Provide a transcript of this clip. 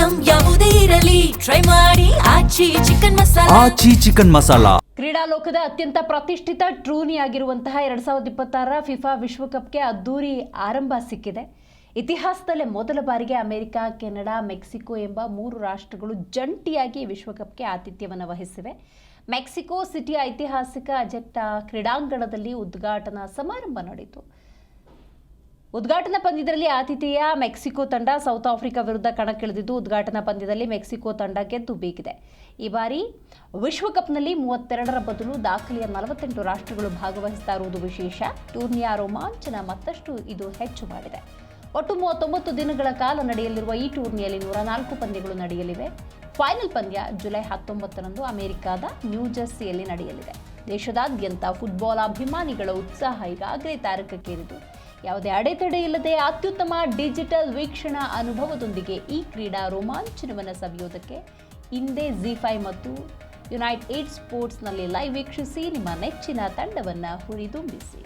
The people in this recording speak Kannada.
ಐಟಂ ಯಾವುದೇ ಇರಲಿ ಟ್ರೈ ಮಾಡಿ ಆಚಿ ಚಿಕನ್ ಮಸಾಲಾ. ಕ್ರೀಡಾ ಲೋಕದ ಅತ್ಯಂತ ಪ್ರತಿಷ್ಠಿತ ಟೂರ್ನಿಯಾಗಿರುವಂತಹ 2026 ಫಿಫಾ ವಿಶ್ವಕಪ್ಗೆ ಅದ್ದೂರಿ ಆರಂಭ ಸಿಕ್ಕಿದೆ. ಇತಿಹಾಸದಲ್ಲೇ ಮೊದಲ ಬಾರಿಗೆ ಅಮೆರಿಕ, ಕೆನಡಾ, ಮೆಕ್ಸಿಕೋ ಎಂಬ 3 ರಾಷ್ಟ್ರಗಳು ಜಂಟಿಯಾಗಿ ವಿಶ್ವಕಪ್ಗೆ ಆತಿಥ್ಯವನ್ನು ವಹಿಸಿವೆ. ಮೆಕ್ಸಿಕೋ ಸಿಟಿಯ ಐತಿಹಾಸಿಕ ಅಜೆಕ್ಟಾ ಕ್ರೀಡಾಂಗಣದಲ್ಲಿ ಉದ್ಘಾಟನಾ ಸಮಾರಂಭ ನಡೆಯಿತು. ಉದ್ಘಾಟನಾ ಪಂದ್ಯದಲ್ಲಿ ಆತಿಥೇಯ ಮೆಕ್ಸಿಕೋ ತಂಡ ಸೌತ್ ಆಫ್ರಿಕಾ ವಿರುದ್ಧ ಕಣಕ್ಕಿಳಿದಿದ್ದು, ಉದ್ಘಾಟನಾ ಪಂದ್ಯದಲ್ಲಿ ಮೆಕ್ಸಿಕೋ ತಂಡ ಗೆದ್ದು ಬೀಗಿದೆ. ಈ ಬಾರಿ ವಿಶ್ವಕಪ್ನಲ್ಲಿ 32ರ ಬದಲು ದಾಖಲೆಯ 48 ರಾಷ್ಟ್ರಗಳು ಭಾಗವಹಿಸ್ತಾ ಇರುವುದು ವಿಶೇಷ. ಟೂರ್ನಿಯ ರೋಮಾಂಚನ ಮತ್ತಷ್ಟು ಇದು ಹೆಚ್ಚು ಮಾಡಿದೆ. ಒಟ್ಟು 39 ದಿನಗಳ ಕಾಲ ನಡೆಯಲಿರುವ ಈ ಟೂರ್ನಿಯಲ್ಲಿ 104 ಪಂದ್ಯಗಳು ನಡೆಯಲಿವೆ. ಫೈನಲ್ ಪಂದ್ಯ ಜುಲೈ 19ರಂದು ಅಮೆರಿಕದ ನ್ಯೂಜೆರ್ಸಿಯಲ್ಲಿ ನಡೆಯಲಿದೆ. ದೇಶದಾದ್ಯಂತ ಫುಟ್ಬಾಲ್ ಅಭಿಮಾನಿಗಳ ಉತ್ಸಾಹ ಈಗಾಗಲೇ ತಾರಕಕ್ಕೇರಿತು. ಯಾವುದೇ ಅಡೆತಡೆ ಇಲ್ಲದೆ ಅತ್ಯುತ್ತಮ ಡಿಜಿಟಲ್ ವೀಕ್ಷಣಾ ಅನುಭವದೊಂದಿಗೆ ಈ ಕ್ರೀಡಾ ರೋಮಾಂಚನವನ್ನು ಸವಿಯೋದಕ್ಕೆ ಹಿಂದೆ ZEE5 ಮತ್ತು ಯುನೈಟೆಡ್ ಸ್ಪೋರ್ಟ್ಸ್ನಲ್ಲಿ ಲೈವ್ ವೀಕ್ಷಿಸಿ ನಿಮ್ಮ ನೆಚ್ಚಿನ ತಂಡವನ್ನು ಹುರಿದುಂಬಿಸಿ.